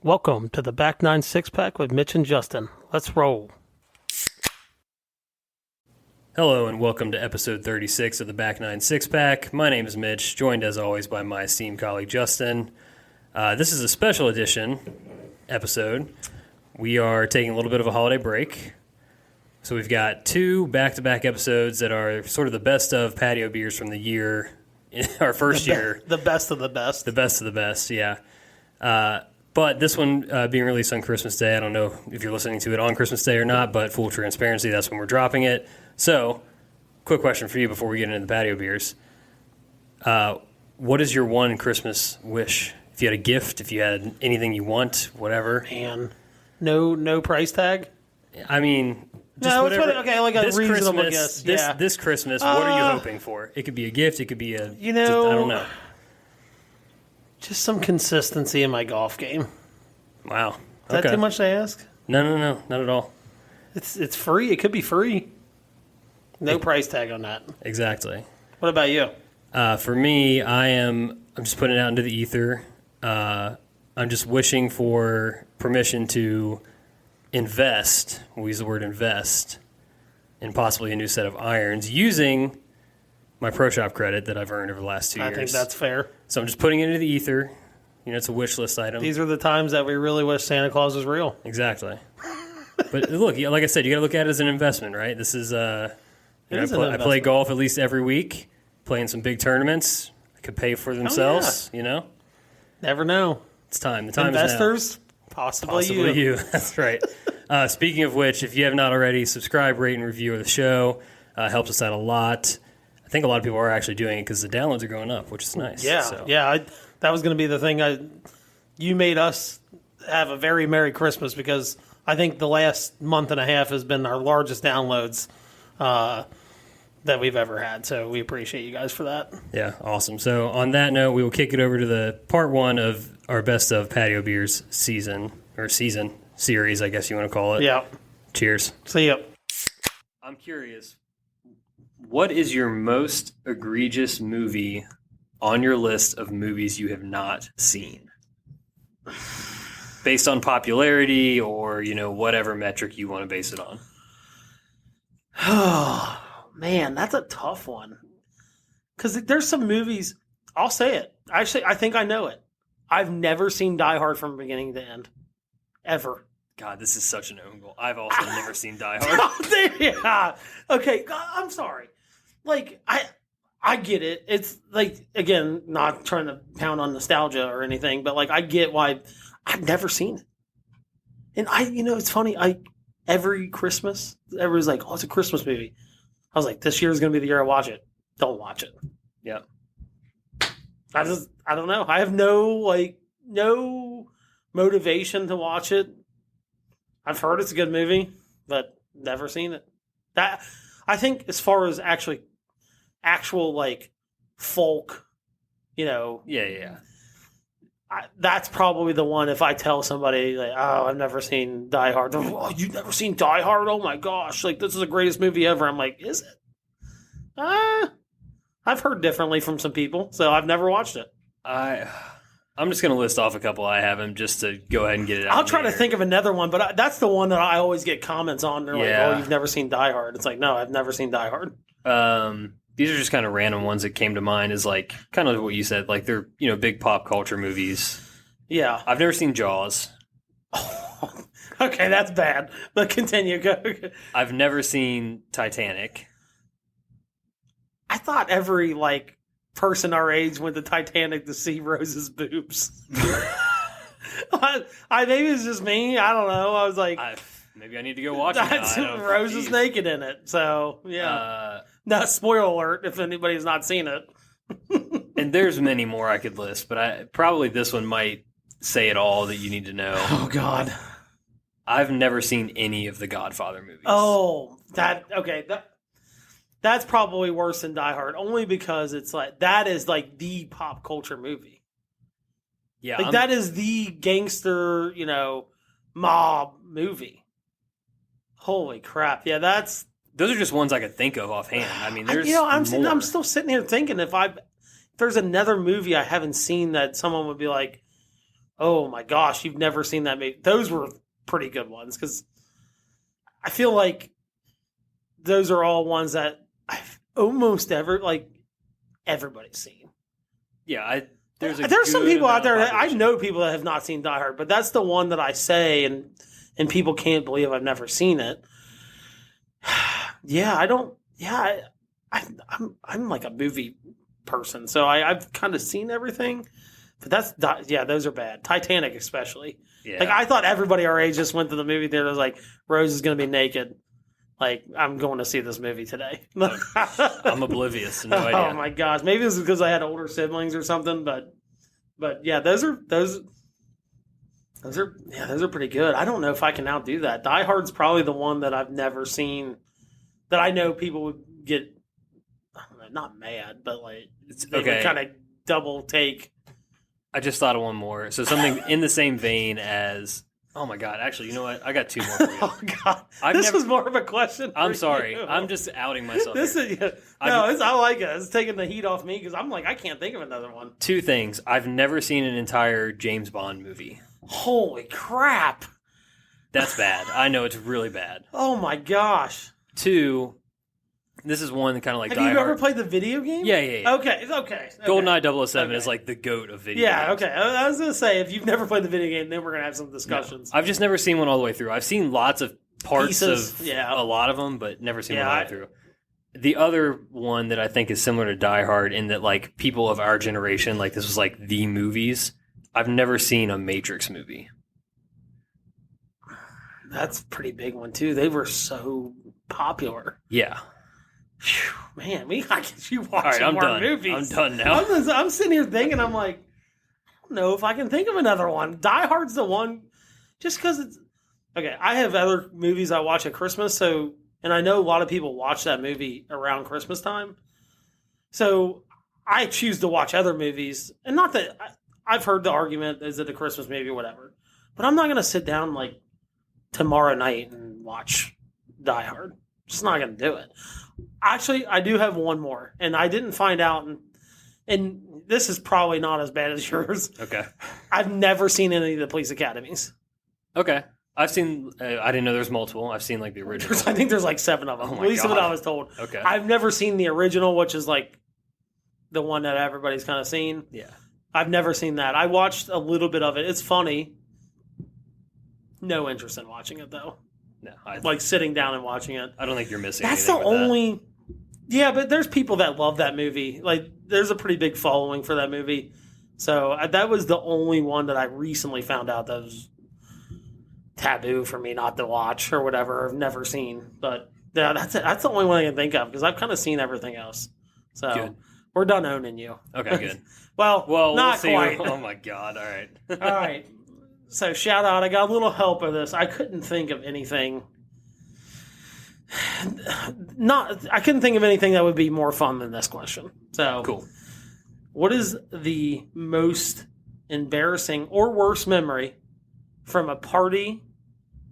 Welcome to the Back 9 Six-Pack with Mitch and Justin. Let's roll. Hello and welcome to episode 36 of the Back 9 Six-Pack. My name is Mitch, joined as always by my esteemed colleague Justin. This is a special edition episode. We are taking a little bit of a holiday break. So we've got two back-to-back episodes that are sort of the best of Patio Beers from the year, our first year. The best of the best. The best of the best, yeah. But this one being released on Christmas Day, I don't know if you're listening to it on Christmas Day or not, but full transparency, that's when we're dropping it. So, quick question for you before we get into the Patio Beers. What is your one Christmas wish? If you had a gift, if you had anything you want, whatever. Man, no price tag? I mean, just no, whatever. Okay, like a reasonable guess. This Christmas, what are you hoping for? It could be a gift, it could be a, I don't know. Just some consistency in my golf game. Wow. Is that too much to ask? No, not at all. It's free. It could be free. No price tag on that. Exactly. What about you? For me, I'm just putting it out into the ether. I'm just wishing for permission to invest, we'll use the word invest, in possibly a new set of irons using my Pro Shop credit that I've earned over the last 2 years. I think that's fair. So I'm just putting it into the ether. You know, it's a wish list item. These are the times that we really wish Santa Claus was real. Exactly. But look, like I said, you got to look at it as an investment, right? This is, I play golf at least every week, playing some big tournaments. They could pay for themselves, you know? Never know. It's time. The time Investors, is now. possibly you. That's right. Speaking of which, if you have not already, subscribe, rate, and review the show. Helps us out a lot. I think a lot of people are actually doing it because the downloads are going up, which is nice. Yeah. That was going to be the thing. You made us have a very Merry Christmas because I think the last month and a half has been our largest downloads that we've ever had. So we appreciate you guys for that. Yeah, awesome. So on that note, we will kick it over to the part one of our Best of Patio Beers season series, I guess you want to call it. Yeah. Cheers. See ya. I'm curious, what is your most egregious movie on your list of movies you have not seen? Based on popularity or, whatever metric you want to base it on. Oh, man, that's a tough one. Because there's some movies, I'll say it. Actually, I think I know it. I've never seen Die Hard from beginning to end. Ever. God, this is such an own goal. I've also never seen Die Hard. Yeah. Okay, I'm sorry. Like, I get it. It's like, again, not trying to pound on nostalgia or anything, but like I get why I've never seen it. And it's funny. Every Christmas, everybody's like, "Oh, it's a Christmas movie." I was like, "This year is going to be the year I watch it." Don't watch it. Yeah. I don't know. I have no motivation to watch it. I've heard it's a good movie, but never seen it. That I think, as far as actual like folk, Yeah. that's probably the one. If I tell somebody like, "Oh, I've never seen Die Hard," they're like, "Oh, you've never seen Die Hard? Oh my gosh! Like, this is the greatest movie ever." I'm like, "Is it?" I've heard differently from some people, so I've never watched it. I'm just going to list off a couple I haven't just to go ahead and get it out. I'll try to think of another one, but that's the one that I always get comments on. They're like, "Oh, you've never seen Die Hard?" It's like, no, I've never seen Die Hard. These are just kind of random ones that came to mind as like kind of what you said, like they're, big pop culture movies. Yeah. I've never seen Jaws. Okay, that's bad. But continue. Go. I've never seen Titanic. I thought every person our age went to Titanic to see Rose's boobs. Maybe it's just me. I don't know. I was like, maybe I need to go watch it. Rose is naked in it. So yeah. No, spoiler alert if anybody's not seen it. And there's many more I could list, but probably this one might say it all that you need to know. Oh God. I've never seen any of the Godfather movies. Oh, that's probably worse than Die Hard, only because it's like that is like the pop culture movie. Yeah, that is the gangster, mob movie. Holy crap! Yeah, those are just ones I could think of offhand. I mean, there's I'm still sitting here thinking if there's another movie I haven't seen that someone would be like, Oh my gosh, you've never seen that movie. Those were pretty good ones because I feel like those are all ones that I've almost everybody's seen. Yeah, there's some people out there that I know people that have not seen Die Hard, but that's the one that I say and people can't believe I've never seen it. Yeah, I don't. Yeah, I'm like a movie person, so I've kind of seen everything. But those are bad. Titanic especially. Yeah. Like I thought everybody our age just went to the movie theater was like Rose is going to be naked. Like I'm going to see this movie today. I'm oblivious. No idea. Oh my gosh, maybe it was because I had older siblings or something. But yeah, those are pretty good. I don't know if I can outdo that. Die Hard's probably the one that I've never seen that I know people would get. I don't know, not mad, but like they would kind of double take. I just thought of one more. So something in the same vein as, oh my God, actually, you know what? I got two more for you. Oh God. This was more of a question for I'm sorry. you. I'm just outing myself. I like it. It's taking the heat off me because I'm like, I can't think of another one. Two things. I've never seen an entire James Bond movie. Holy crap. That's bad. I know it's really bad. Oh my gosh. Two, this is one that kind of like Have Die you Hard. ever played the video game? Yeah. Okay. GoldenEye 007 is like the GOAT of video games. Okay. I was going to say, if you've never played the video game, then we're going to have some discussions. No, I've just never seen one all the way through. I've seen lots of parts of a lot of them, but never seen one all the way through. The other one that I think is similar to Die Hard in that like people of our generation, like this was like the movies. I've never seen a Matrix movie. That's a pretty big one too. They were so popular. Yeah. Whew, man, we gotta get you watching more movies. I'm done now. I'm sitting here thinking, I'm like, I don't know if I can think of another one. Die Hard's the one, just because it's okay. I have other movies I watch at Christmas, and I know a lot of people watch that movie around Christmas time. So I choose to watch other movies, and not that I've heard the argument, is it a Christmas movie or whatever, but I'm not gonna sit down like tomorrow night and watch Die Hard. Just not gonna do it. Actually, I do have one more, and I didn't find out, and this is probably not as bad as yours. Okay. I've never seen any of the police academies. Okay. I've seen, I didn't know there's multiple. I've seen like the original. I think there's like 7 of them. Oh At least what I was told. Okay. I've never seen the original, which is like the one that everybody's kind of seen. Yeah. I've never seen that. I watched a little bit of it. It's funny. No interest in watching it, though. No. Like sitting down and watching it. I don't think you're missing That's the anything with only... that. Yeah, but there's people that love that movie. Like, there's a pretty big following for that movie. So that was the only one that I recently found out that was taboo for me not to watch or whatever. I've never seen. But yeah, that's it. That's the only one I can think of because I've kind of seen everything else. So good. We're done owning you. Okay, good. well, not we'll quite. Oh my God! All right. All right. So shout out. I got a little help of this. I couldn't think of anything. I couldn't think of anything that would be more fun than this question. So cool. What is the most embarrassing or worst memory from a party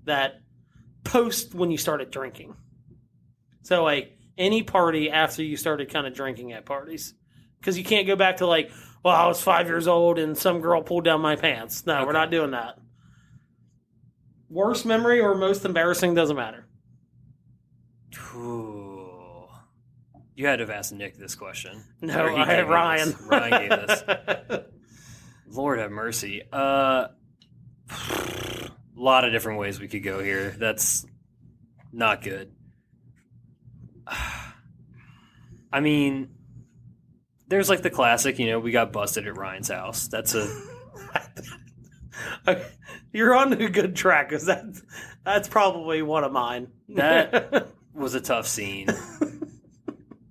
that post when you started drinking? So like any party after you started kind of drinking at parties, because you can't go back to like, well, I was 5 years old and some girl pulled down my pants. No, We're not doing that. Worst memory or most embarrassing, doesn't matter. Ooh. You had to have asked Nick this question. No, I had Ryan. Ryan gave this. Lord have mercy. A lot of different ways we could go here. That's not good. I mean, there's like the classic, we got busted at Ryan's house. That's a... Okay. You're on a good track because that's probably one of mine. That was a tough scene.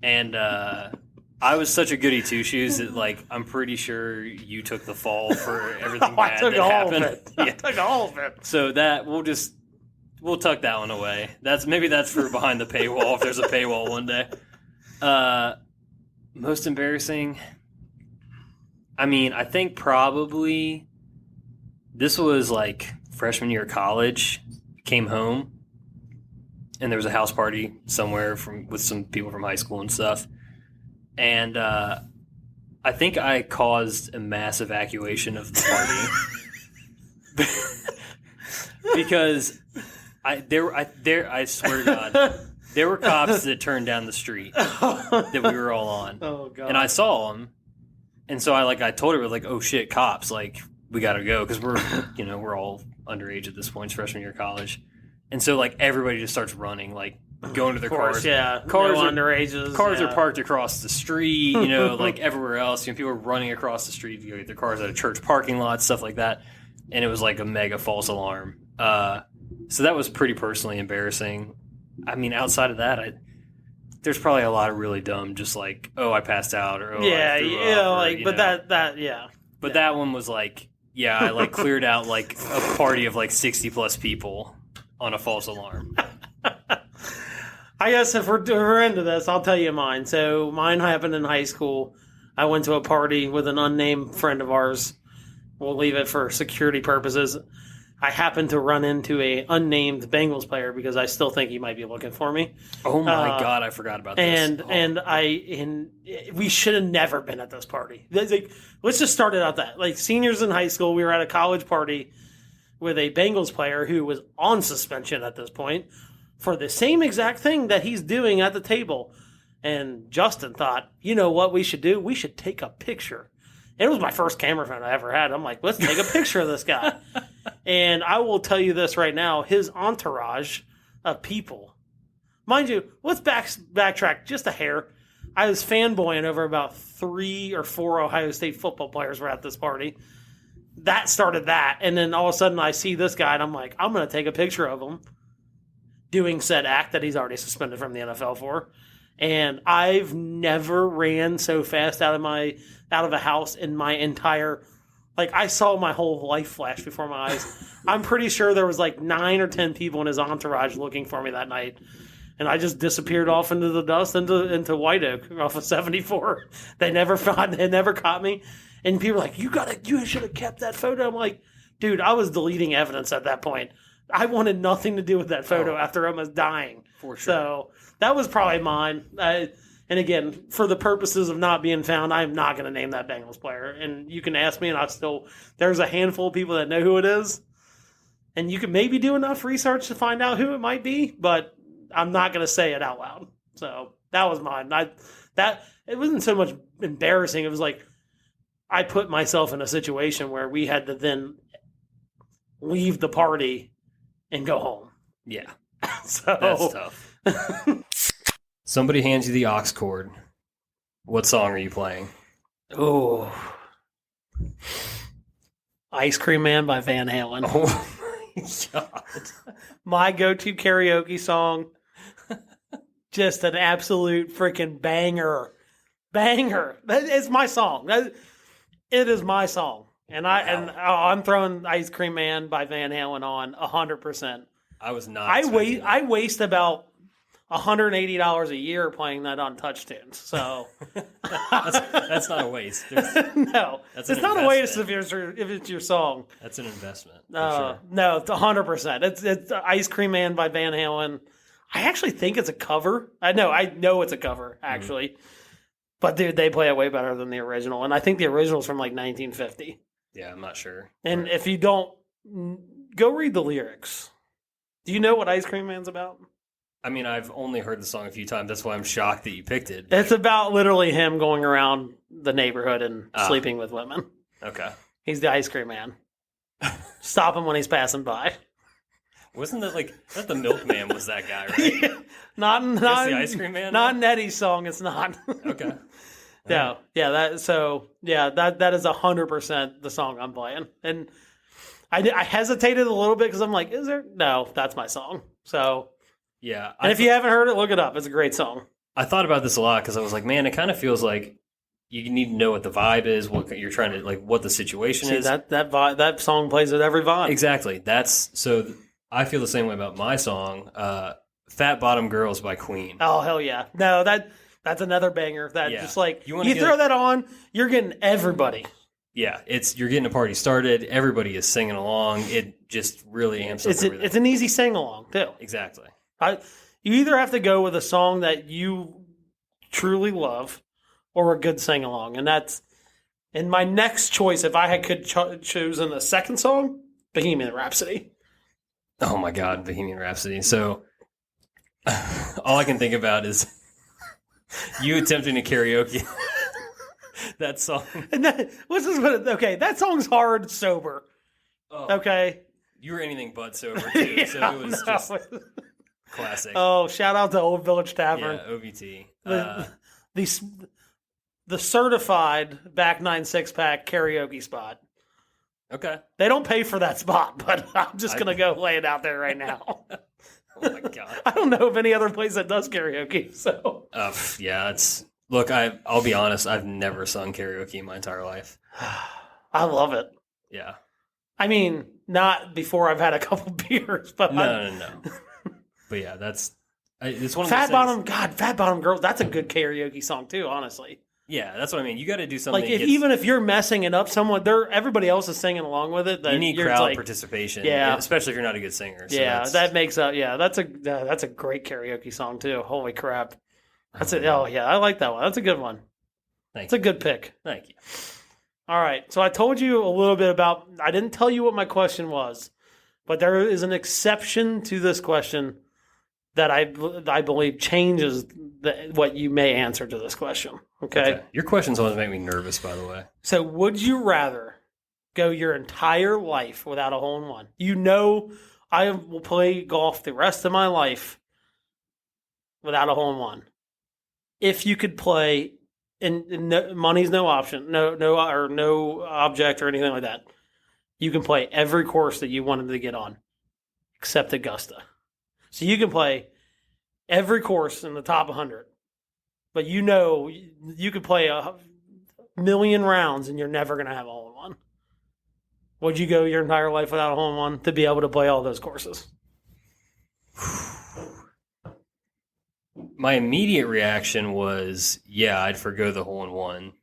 And I was such a goody two-shoes that, like, I'm pretty sure you took the fall for everything bad that happened. I took all of it. So that, we'll tuck that one away. Maybe that's for behind the paywall if there's a paywall one day. Most embarrassing? I mean, I think probably this was, like, freshman year of college. Came home. And there was a house party somewhere with some people from high school and stuff. And I think I caused a mass evacuation of the party. because I swear to God, there were cops that turned down the street that we were all on. Oh God! And I saw them, and so I told her, like, oh shit, cops, like, we gotta go because we're all underage at this point, it's freshman year of college, and so like everybody just starts running, like going to their cars. Yeah, cars no are underages. Cars are parked across the street, like everywhere else. People are running across the street to go get their cars out of church parking lots, stuff like that. And it was like a mega false alarm. So that was pretty personally embarrassing. I mean, outside of that, there's probably a lot of really dumb, just like, oh, I passed out, or oh, yeah, I threw yeah, up, or, like, but that, yeah. But that one was like, yeah, I like cleared out like a party of like 60 plus people on a false alarm. I guess if we're into this, I'll tell you mine. So mine happened in high school. I went to a party with an unnamed friend of ours. We'll leave it for security purposes. I happened to run into a unnamed Bengals player because I still think he might be looking for me. Oh my God, I forgot about this. And we should have never been at this party. Like, let's just start it out that. Like, seniors in high school, we were at a college party with a Bengals player who was on suspension at this point for the same exact thing that he's doing at the table. And Justin thought, you know what we should do? We should take a picture. It was my first camera phone I ever had. I'm like, let's take a picture of this guy. And I will tell you this right now, his entourage of people. Mind you, let's backtrack just a hair. I was fanboying over about 3 or 4 Ohio State football players were at this party. That started that. And then all of a sudden I see this guy and I'm like, I'm going to take a picture of him doing said act that he's already suspended from the NFL for. And I've never ran so fast out of a house in my entire, like, I saw my whole life flash before my eyes. I'm pretty sure there was like 9 or 10 people in his entourage looking for me that night. And I just disappeared off into the dust into White Oak off of 74. They never caught me. And people were like, you should have kept that photo. I'm like, dude, I was deleting evidence at that point. I wanted nothing to do with that photo after almost dying. For sure. So that was probably mine. And again, for the purposes of not being found, I'm not going to name that Bengals player. And you can ask me, and there's a handful of people that know who it is. And you can maybe do enough research to find out who it might be, but I'm not going to say it out loud. So that was mine. It wasn't so much embarrassing. It was like I put myself in a situation where we had to then leave the party and go home. Yeah. So that's tough. Somebody hands you the aux cord. What song are you playing? Oh, Ice Cream Man by Van Halen. Oh my God. My go-to karaoke song. Just an absolute freaking banger. Banger. That is my song. It is my song. And I'm throwing Ice Cream Man by Van Halen on 100%. I was not. I waste about $180 a year playing that on TouchTunes. So that's not a waste. No, it's not a waste if it's your song. That's an investment. Sure. No, it's 100%. It's Ice Cream Man by Van Halen. I actually think it's a cover. I know it's a cover actually. Mm-hmm. But dude, they play it way better than the original, and I think the original's from like 1950. Yeah, I'm not sure. And if you don't, go read the lyrics. Do you know what Ice Cream Man's about? I mean, I've only heard the song a few times. That's why I'm shocked that you picked it. It's about literally him going around the neighborhood and sleeping with women. Okay. He's the Ice Cream Man. Stop him when he's passing by. Wasn't that the Milkman was that guy, right? not the Ice Cream Man? Not in Eddie's song, it's not. Okay. No. Yeah, that is 100% the song I'm playing. And I hesitated a little bit because I'm like, is there? No, that's my song. So, yeah. And if you haven't heard it, look it up. It's a great song. I thought about this a lot because I was like, man, it kind of feels like you need to know what the vibe is, what you're trying to, like, what the situation is. That song plays at every vibe. Exactly. I feel the same way about my song, Fat Bottom Girls by Queen. Oh, hell yeah. No, that's another banger. Just like, you throw that on, you're getting everybody. Yeah, you're getting a party started. Everybody is singing along. It just really amps up everything. It's an easy sing-along, too. Exactly. You either have to go with a song that you truly love or a good sing-along. And my next choice, if I could chosen a second song, Bohemian Rhapsody. Oh my God, Bohemian Rhapsody. So all I can think about is you attempting to karaoke that song. And that song's hard sober. Oh, Okay. you were anything but sober too, so it was just classic. Oh, shout out to Old Village Tavern. Yeah, OVT. The certified back 9 6-pack karaoke spot. Okay. They don't pay for that spot, but I'm just going to go lay it out there right now. Oh my God. I don't know of any other place that does karaoke, so. Yeah, look, I'll be honest, I've never sung karaoke in my entire life. I love it. Yeah. I mean, not before I've had a couple beers, but No. But yeah, it's one of Fat those Bottom, God, Fat Bottom Girls, that's a good karaoke song too, honestly. Yeah, that's what I mean. You got to do something. Like, even if you're messing it up, everybody else is singing along with it. You need crowd participation, especially if you're not a good singer. So that makes up. Yeah, that's a great karaoke song too. Holy crap, that's it. Oh yeah, I like that one. That's a good one. That's a good pick. Thank you. All right, so I told you a little bit about. I didn't tell you what my question was, but there is an exception to this question that I believe changes what you may answer to this question. Okay? Your questions always make me nervous, by the way. So would you rather go your entire life without a hole-in-one? You know I will play golf the rest of my life without a hole-in-one. If you could play, and money's no option, no object or anything like that. You can play every course that you wanted to get on, except Augusta. So you can play every course in the top 100, but you could play 1,000,000 rounds and you're never going to have a hole-in-one. Would you go your entire life without a hole-in-one to be able to play all those courses? My immediate reaction was, yeah, I'd forgo the hole-in-one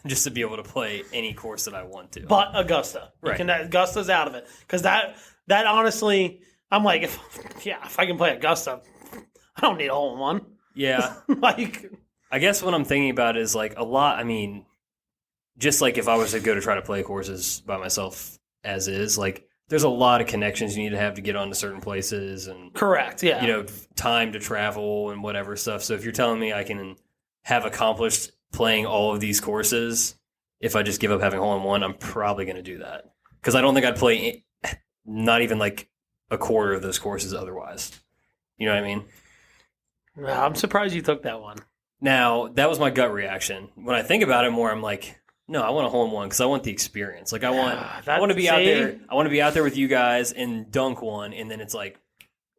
just to be able to play any course that I want to. But Augusta. Right. Augusta's out of it. Because that honestly, I'm like, if I can play Augusta, I don't need a hole-in-one. Yeah. Like, I guess what I'm thinking about is like a lot. I mean, just like if I was to go to try to play courses by myself as is, like there's a lot of connections you need to have to get onto certain places and correct. Yeah. Time to travel and whatever stuff. So if you're telling me I can have accomplished playing all of these courses, if I just give up having hole-in-one, I'm probably going to do that. Because I don't think I'd play not even like a quarter of those courses otherwise. You know what I mean? No, I'm surprised you took that one. Now, that was my gut reaction. When I think about it more, I'm like, no, I want a hole-in-one because I want the experience. Like I want to be out there. I want to be out there with you guys and dunk one, and then it's like,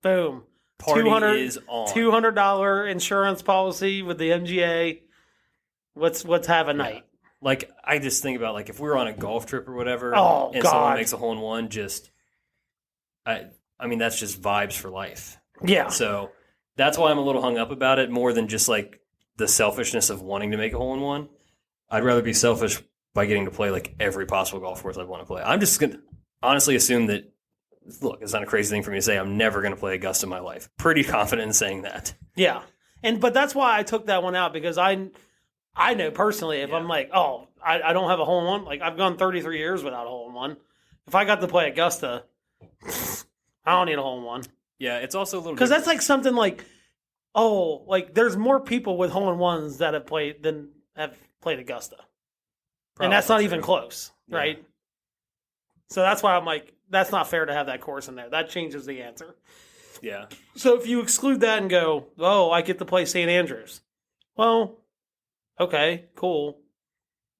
boom, party is on. $200 insurance policy with the MGA. Let's have a night. Like I just think about like if we were on a golf trip or whatever, and someone makes a hole-in-one, I mean that's just vibes for life. Yeah. So that's why I'm a little hung up about it more than just like the selfishness of wanting to make a hole-in-one. I'd rather be selfish by getting to play like every possible golf course I want to play. I'm just going to honestly assume that, look, it's not a crazy thing for me to say. I'm never going to play Augusta in my life. Pretty confident in saying that. Yeah. But that's why I took that one out because I know personally if I'm like, oh, I don't have a hole-in-one. Like I've gone 33 years without a hole-in-one. If I got to play Augusta, I don't need a hole-in-one. Yeah, it's also a little because that's like something like, oh, like there's more people with hole-in-ones that have played than have played Augusta. Probably, and that's not even close, right? Yeah. So that's why I'm like, that's not fair to have that course in there. That changes the answer. Yeah. So if you exclude that and go, oh, I get to play St. Andrews. Well, okay, cool.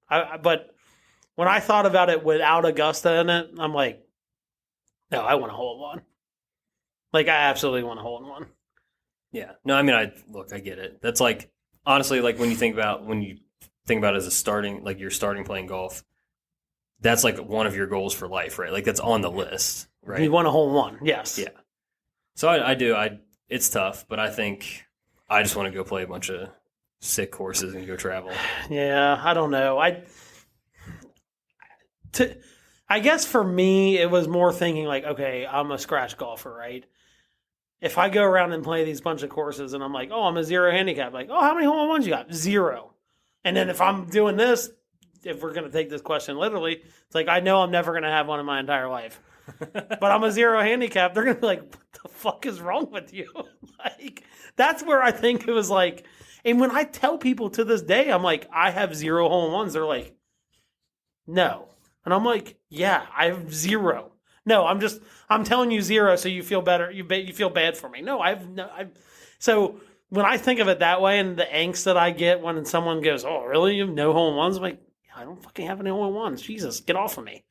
But when I thought about it without Augusta in it, I'm like, no, I want a hole-in-one. Like, I absolutely want a hole-in-one. Yeah. No, I mean, I get it. That's like, honestly, like when you think about it as you're starting playing golf, that's like one of your goals for life, right? Like that's on the list, right? You want a hole-in-one, yes. Yeah. So I do. It's tough, but I think I just want to go play a bunch of sick courses and go travel. Yeah, I don't know. I guess for me, it was more thinking like, okay, I'm a scratch golfer, right? If I go around and play these bunch of courses and I'm like, oh, I'm a 0 handicap, like, oh, how many hole-in-ones you got? 0. And then if I'm doing this, if we're going to take this question literally, it's like I know I'm never going to have one in my entire life. but I'm a 0 handicap, they're gonna be like, "What the fuck is wrong with you?" Like that's where I think it was like. And when I tell people to this day, I'm like, I have 0 hole-in-ones. They're like, no, and I'm like, yeah, I have 0. No, I'm telling you 0 so you feel better. You feel bad for me. No, so when I think of it that way and the angst that I get when someone goes, "Oh, really? You have no hole-in-ones?" I'm like, I don't fucking have any hole-in-ones. Jesus, get off of me.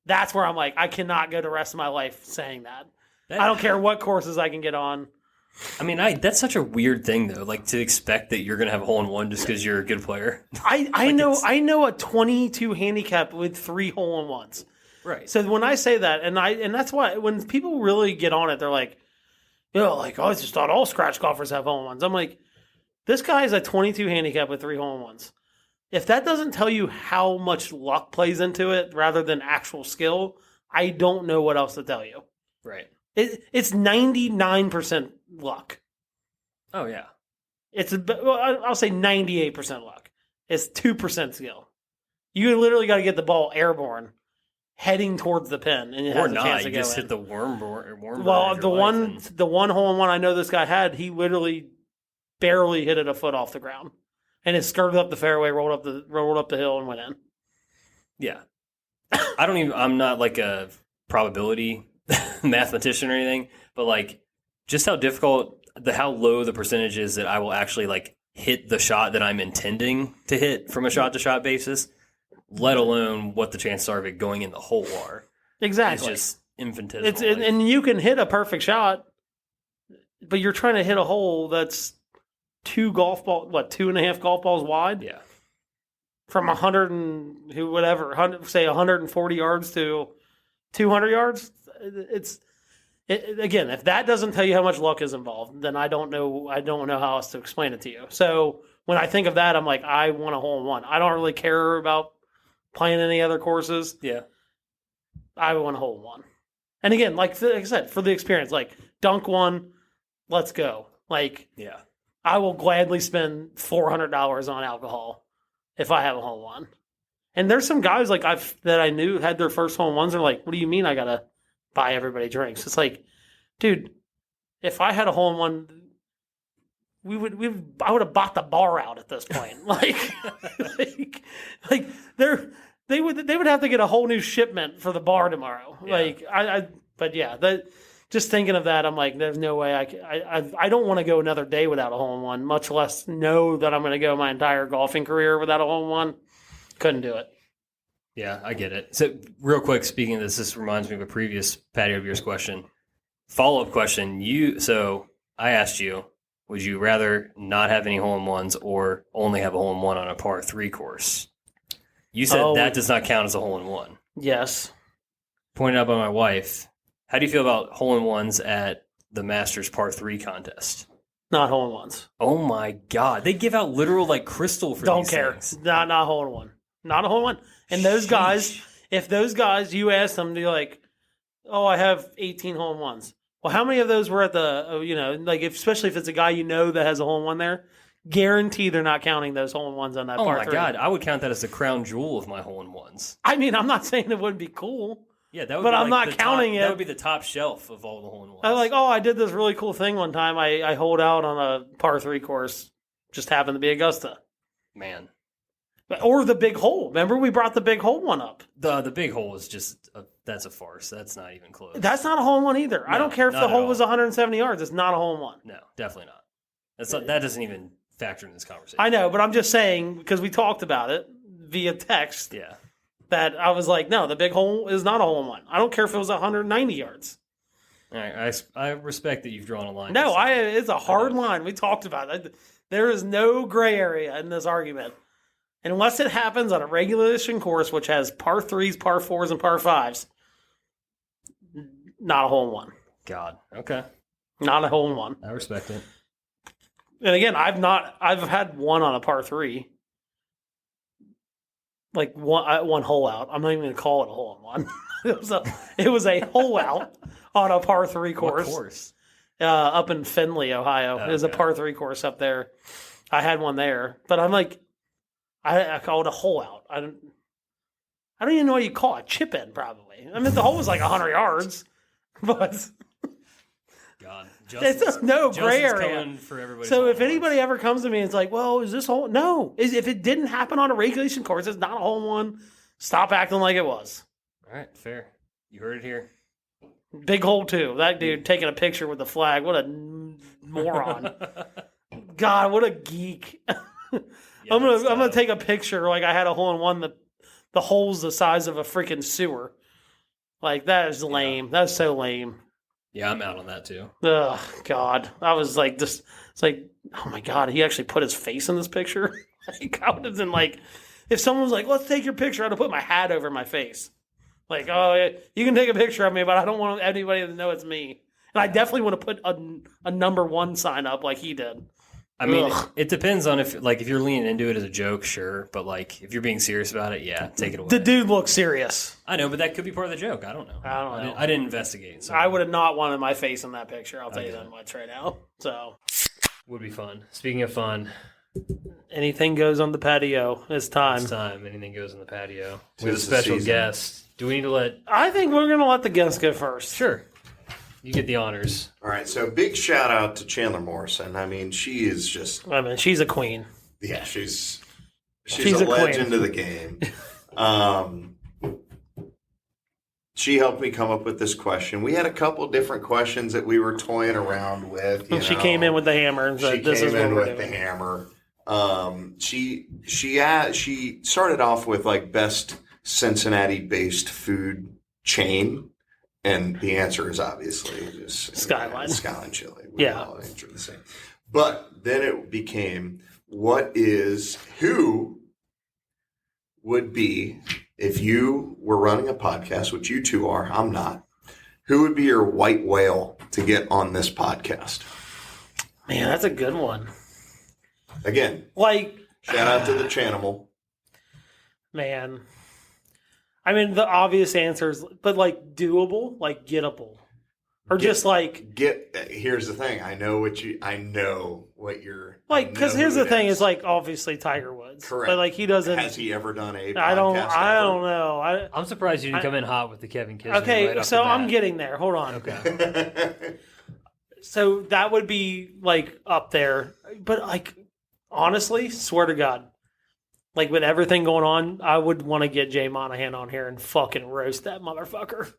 That's where I'm like, I cannot go the rest of my life saying that. I don't care what courses I can get on. I mean, that's such a weird thing, though. Like to expect that you're going to have a hole-in-one just because you're a good player. I know a 22 handicap with 3 hole-in-ones. Right. So when I say that, and that's why when people really get on it, they're like, I just thought all scratch golfers have hole-in-ones. I'm like, this guy is a 22 handicap with 3 hole-in-ones. If that doesn't tell you how much luck plays into it rather than actual skill, I don't know what else to tell you. Right. It's 99% luck. Oh, yeah. I'll say 98% luck. It's 2% skill. You literally got to get the ball airborne, heading towards the pin, and it has a chance to go in. Just hit the worm. Well, the one hole-in-one I know this guy had, he literally barely hit it a foot off the ground, and it skirted up the fairway, rolled up the hill, and went in. Yeah, I'm not like a probability mathematician or anything, but like just how low the percentage is that I will actually like hit the shot that I'm intending to hit from a shot to shot basis, let alone what the chances are of it going in the hole are. Exactly. It's just infinitesimal. And you can hit a perfect shot, but you're trying to hit a hole that's 2.5 golf balls wide? Yeah. From 140 yards to 200 yards? Again, if that doesn't tell you how much luck is involved, then I don't know how else to explain it to you. So when I think of that, I'm like, I want a hole-in-one. I don't really care about playing any other courses. Yeah. I want a hole-in-one. And again, like I said, for the experience, like dunk one, let's go. Like, yeah, I will gladly spend $400 on alcohol if I have a hole-in-one. And there's some guys like that I knew had their first hole-in-ones. They're like, "What do you mean I gotta buy everybody drinks?" It's like, dude, if I had a hole-in-one, I would have bought the bar out at this point. They would have to get a whole new shipment for the bar tomorrow. Yeah. Just thinking of that, I'm like, there's no way I don't want to go another day without a hole-in-one, much less know that I'm going to go my entire golfing career without a hole-in-one. Couldn't do it. Yeah, I get it. So real quick, speaking of this reminds me of a previous Patio Beers question. Follow-up question. So I asked you, would you rather not have any hole-in-ones or only have a hole-in-one on a par 3 course? You said that does not count as a hole-in-one. Yes. Pointed out by my wife. How do you feel about hole-in-ones at the Masters par 3 contest? Not hole-in-ones. Oh my God. They give out literal like crystal for Don't these care. things. Not hole-in-one. Not a hole-in-one. And those guys, if those guys, you ask them, they're like, "Oh, I have 18 hole-in-ones." Well, how many of those were at the, especially if it's a guy you know that has a hole-in-one there, guarantee they're not counting those hole-in-ones on that par 3. Oh my God. I would count that as the crown jewel of my hole-in-ones. I mean, I'm not saying it wouldn't be cool. Yeah, that would but be I'm not counting it. That would be the top shelf of all the hole-in-ones. I'm like, I did this really cool thing one time. I holed out on a par 3 course. Just happened to be Augusta. Man. Or the big hole. Remember, we brought the big hole one up. The big hole is just that's a farce. That's not even close. That's not a hole-in-one either. No, I don't care if the hole was 170 yards. It's not a hole-in-one. No, definitely not. That doesn't even factor in this conversation. I know, but I'm just saying because we talked about it via text. Yeah. That I was like, no, the big hole is not a hole-in-one. I don't care if it was 190 yards. All right, I respect that you've drawn a line. No, it's a hard line. We talked about it. There is no gray area in this argument. Unless it happens on a regulation course, which has par 3s, par 4s, and par 5s, not a hole-in-one. God. Okay. Not a hole-in-one. I respect it. And again, I've had one on a par 3. Like one hole out. I'm not even going to call it a hole-in-one. it was a hole out on a par 3 course. What course? Up in Findlay, Ohio. There's a par 3 course up there. I had one there, but I'm like, I call it a hole out. I don't even know what you call it. Chip in, probably. I mean, the hole was like 100 yards, but God, there's no gray area. For everybody. So if anybody ever comes to me and it's like, well, is this hole? No. If it didn't happen on a regulation course, it's not a hole in one. Stop acting like it was. All right, fair. You heard it here. Big hole, too. That dude taking a picture with the flag. What a moron. God, what a geek. I'm gonna take a picture like I had a hole in one. The hole's the size of a freaking sewer. Like, that is lame. Yeah. That's so lame. Yeah, I'm out on that too. Ugh, God. I was like, it's like, oh my God, he actually put his face in this picture. Like, I would have been like, if someone was like, let's take your picture, I'd have put my hat over my face. Like, oh, yeah, you can take a picture of me, but I don't want anybody to know it's me. And I definitely want to put a number 1 sign up like he did. I mean, it depends on if you're leaning into it as a joke, sure. But like, if you're being serious about it, yeah, take it away. The dude looks serious. I know, but that could be part of the joke. I don't know. I didn't investigate. So. I would have not wanted my face in that picture. I'll tell you that much right now. So, would be fun. Speaking of fun, anything goes on the patio. It's time. It's time. Anything goes on the patio. We have a special guest. Do we need to let? I think we're going to let the guest go first. Sure. You get the honors. All right, so big shout out to Chandler Morrison. I mean, she is just... I mean, she's a queen. Yeah, she's a legend of the game. She helped me come up with this question. We had a couple different questions that we were toying around with. She came in with the hammer. She came in with the hammer. She started off with like best Cincinnati-based food chain. And the answer is obviously just Skyline. Skyline Chili. We all answer the same. But then it became, who would be, if you were running a podcast, which you two are, I'm not, who would be your white whale to get on this podcast? Man, that's a good one. Again, shout out to the Chanimal. Man. I mean, the obvious answers, but like doable, like gettable, or just like Here's the thing. I know what you're like. Because here's the thing: is like obviously Tiger Woods, correct? But like he doesn't. Has he ever done a? I don't know. I'm surprised you didn't come in hot with the Kevin Kisner. Okay, so I'm getting there. Hold on. Okay. So that would be like up there, but like honestly, swear to God. Like, with everything going on, I would want to get Jay Monahan on here and fucking roast that motherfucker.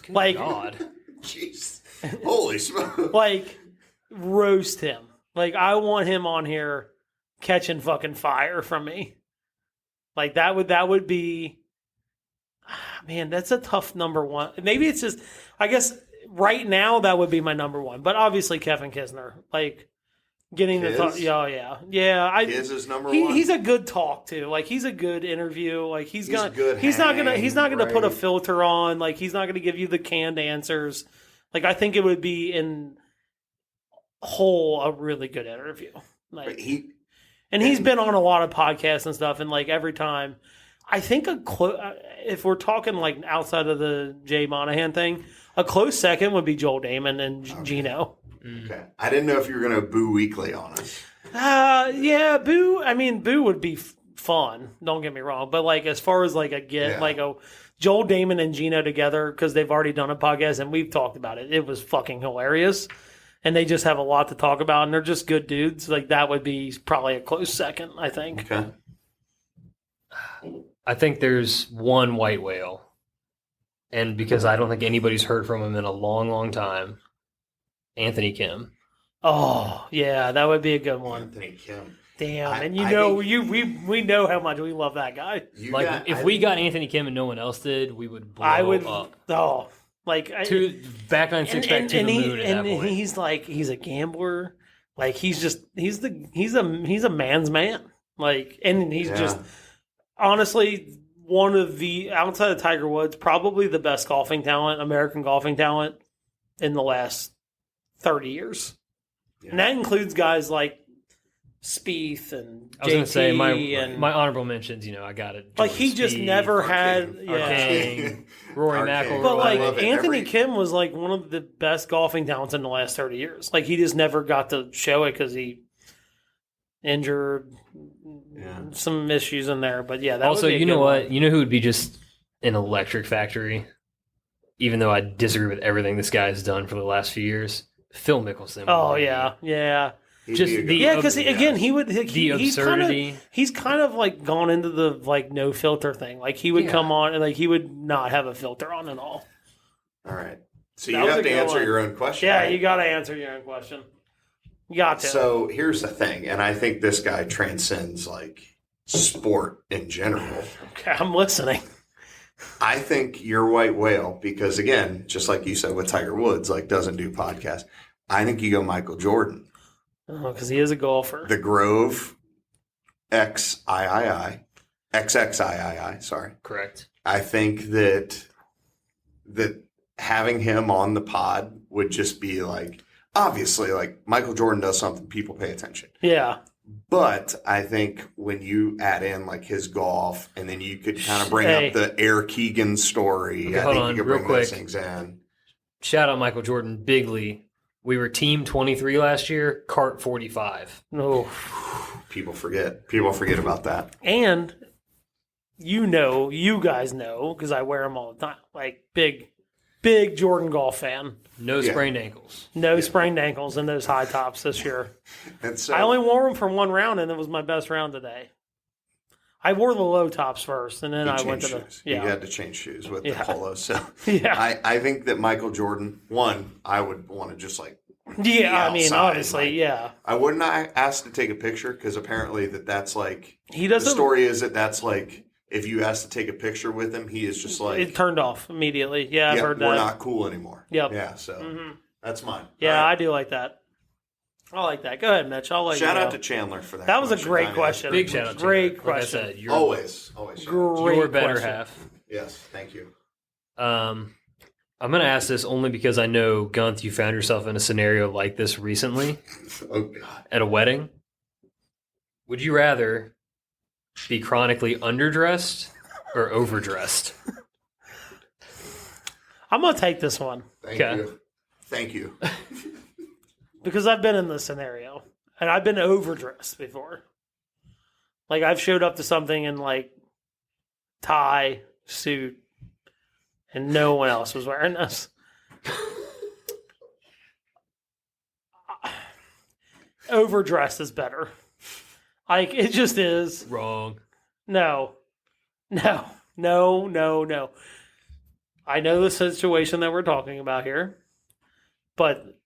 Good like, God. Jeez. Holy smoke. Like, roast him. Like, I want him on here catching fucking fire from me. Like, that would be... Man, that's a tough number 1. Maybe it's just... I guess right now, that would be my number 1. But obviously, Kevin Kisner. Like... Getting the thought, yeah. His is number 1. He's a good talk too. Like he's a good interview. Like he's not gonna put a filter on. Like he's not gonna give you the canned answers. Like I think it would be in whole a really good interview. Like he's been on a lot of podcasts and stuff. And like every time, I think if we're talking like outside of the Jay Monahan thing, a close second would be Joel Damon and Gino. Okay. I didn't know if you were going to boo weekly on us. Yeah, boo. I mean, boo would be fun. Don't get me wrong. But like, as far as like like a Joel Damon and Gino together, because they've already done a podcast and we've talked about it. It was fucking hilarious. And they just have a lot to talk about and they're just good dudes. Like that would be probably a close second, I think. Okay. I think there's one white whale. And because I don't think anybody's heard from him in a long, long time. Anthony Kim. Oh, yeah, that would be a good one. Anthony Kim. Damn, we know how much we love that guy. If we got Anthony Kim and no one else did, we would blow up. Oh, like back 9 6 pack to the moon at that point. He's a gambler. Like he's a man's man. Like and he's just honestly one of the outside of Tiger Woods, probably the best golfing talent, American golfing talent in the last 30 years. Yeah. And that includes guys like Spieth and JT. I was going to say, my honorable mentions, I got it. Like, he just never had... King, Rory McIlroy. But, like, Anthony Kim was, like, one of the best golfing talents in the last 30 years. Like, he just never got to show it because he injured some issues in there. But, yeah, that also, would be you know what? You know who would be just an electric factory, even though I disagree with everything this guy has done for the last few years, Phil Mickelson. Oh yeah. He'd Just be a good the- one. Because again, he would the he's absurdity. He's kind of like gone into the like no filter thing. Like he would Yeah. come on and like he would not have a filter on at all. All right. So That you was have a to good answer one. your own question. Yeah, right? you got to answer your own question. You got to. So here's the thing, and I think this guy transcends like sport in general. Okay, I'm listening. I think your white whale, because again, just like you said with Tiger Woods, like doesn't do podcasts. I think you go Michael Jordan. Because he is a golfer. The Grove XXIII, sorry. Correct. I think that having him on the pod would just be like, obviously, like Michael Jordan does something, people pay attention. Yeah. But I think when you add in like his golf, and then you could kind of bring Hey. up the Air Keegan story. Okay, I hold think on, you could real bring those quick. things in. Shout out Michael Jordan bigly. We were team 23 last year, cart 45. No. People forget. People forget about that. And you guys know, because I wear them all the time. Like big Jordan golf fan. No Yeah. sprained ankles. No sprained ankles in those high tops this year. And so I only wore them for one round, and it was my best round today. I wore the low tops first, and then you I went to changed the shoes. You had to change shoes with the Yeah. polos. So yeah. I think that Michael Jordan, one, I would want to just like, Yeah, I mean, outside, obviously, like- yeah. I would not ask to take a picture because apparently that's like, He the doesn't. story is that's like, if you ask to take a picture with him, he is just like, It turned off immediately. Yeah, I've yeah, heard we're that. not cool anymore. Yep. Yeah, so Mhm. that's mine. Yeah, All I right. do like that. I like that. Go ahead, Mitch. I'll let Shout you out go. to Chandler for that. That was a question. great I mean, question. Big shout out to Great you. Like I question. said, you're, Always. Great your better question. half. Yes, thank you. I'm going to ask this only because I know, Gunth, you found yourself in a scenario like this recently Oh God. at a wedding. Would you rather be chronically underdressed or overdressed? I'm going to take this one Thank Okay. you. Thank you. because I've been in this scenario and I've been overdressed before. Like I've showed up to something in like tie, suit, and no one else was wearing this. Overdressed is better. Like it just is. Wrong. No. I know the situation that we're talking about here, but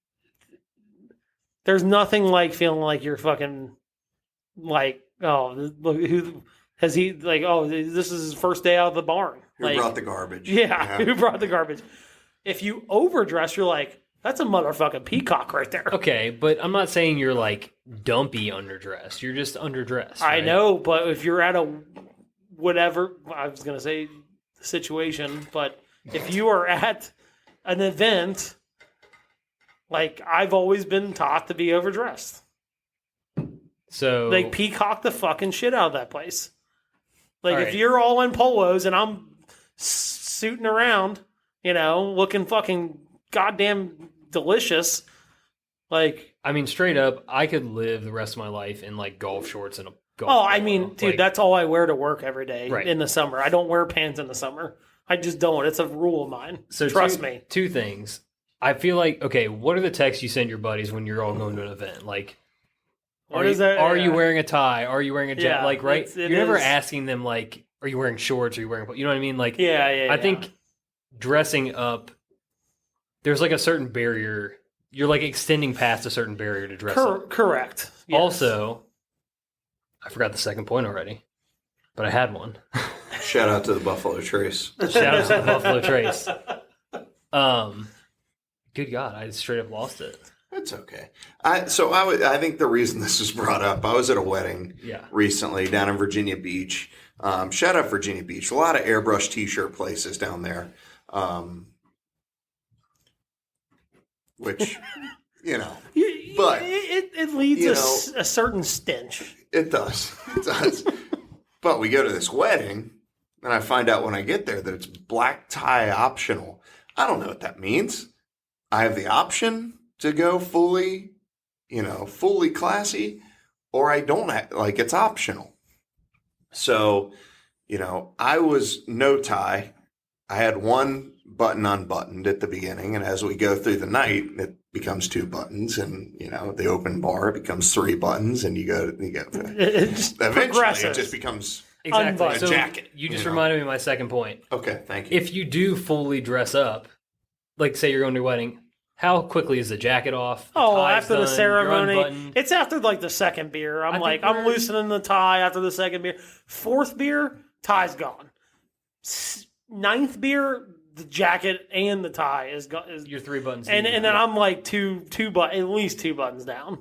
there's nothing like feeling like you're fucking like, oh, look, who has he like? Oh, this is his first day out of the barn. Who Like, brought the garbage? yeah, who brought the garbage? If you overdress, you're like, that's a motherfucking peacock right there. Okay, but I'm not saying you're like dumpy underdressed. You're just underdressed. I right? know, but if you're at a whatever, I was going to say situation, but if you are at an event, like I've always been taught to be overdressed. So Like peacock the fucking shit out of that place. Like All if right. you're all in polos and I'm suiting around, looking fucking goddamn delicious, like I mean, straight up, I could live the rest of my life in like golf shorts and a golf. oh, I polo. mean, dude, Like, that's all I wear to work every day Right. in the summer. I don't wear pants in the summer. I just don't. It's a rule of mine. so Trust me. Two things. I feel like, okay, what are the texts you send your buddies when you're all going to an event? Like, What are is you, that? are Yeah. you wearing a tie? Are you wearing a jacket? Yeah, Like, right? it You're never is. asking them like, are you wearing shorts? Are you wearing? You know what I mean? Like, Yeah. I think dressing up, there's like a certain barrier. You're like extending past a certain barrier to dress up. Correct. Yes. Also, I forgot the second point already, but I had one. Shout out to the Buffalo Trace. Shout out to the Buffalo Trace. Good God, I straight up lost it. It's okay. I think the reason this was brought up, I was at a wedding Yeah. recently down in Virginia Beach. Shout out Virginia Beach. A lot of airbrush t-shirt places down there. Which, but it leads a certain stench. it does. It does. But we go to this wedding, and I find out when I get there that it's black tie optional. I don't know what that means. I have the option to go fully classy, or I don't have, like, it's optional. So, I was no tie, I had one button unbuttoned at the beginning, and as we go through the night, it becomes 2 buttons, and the open bar becomes 3 buttons, and you go. It just Eventually, progresses. it just becomes Exactly. a So jacket. you just reminded me of my second point. Okay, thank you. If you do fully dress up, like say you're going to a wedding, how quickly is the jacket off? The tie's after the done, you're ceremony, unbuttoned? it's after like the second beer. I'm we're- loosening the tie after the second beer. 4th beer, tie's gone. 9th beer, the jacket and the tie is gone. Your 3 buttons. And then I'm like at least 2 buttons down.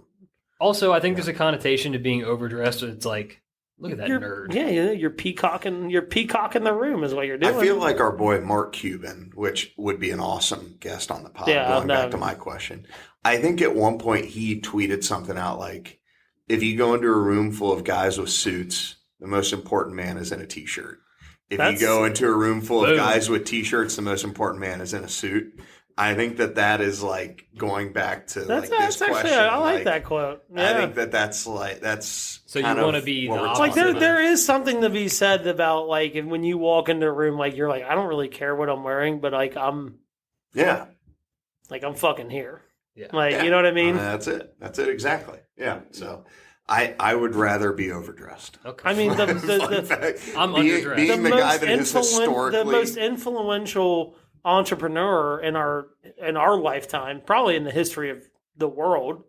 Also, I think there's a connotation to being overdressed. It's like, look at that nerd. Yeah, you're peacocking. You're peacocking the room is what you're doing. I feel like our boy Mark Cuban, which would be an awesome guest on the pod. Going back to my question, I think at one point he tweeted something out like, "If you go into a room full of guys with suits, the most important man is in a t-shirt. If you go into a room full of guys with t-shirts, the most important man is in a suit." I think that is like going back to this actually, question. I like that quote. Yeah. I think that's So you want to be the like there is something to be said about like when you walk into a room, like you're like, I don't really care what I'm wearing, but like I'm fucking here. Yeah. You know what I mean? That's it exactly. Yeah. So I would rather be overdressed. Okay. I mean I'm underdressed. Being the guy that is historically the most influential entrepreneur in our lifetime, probably in the history of the world,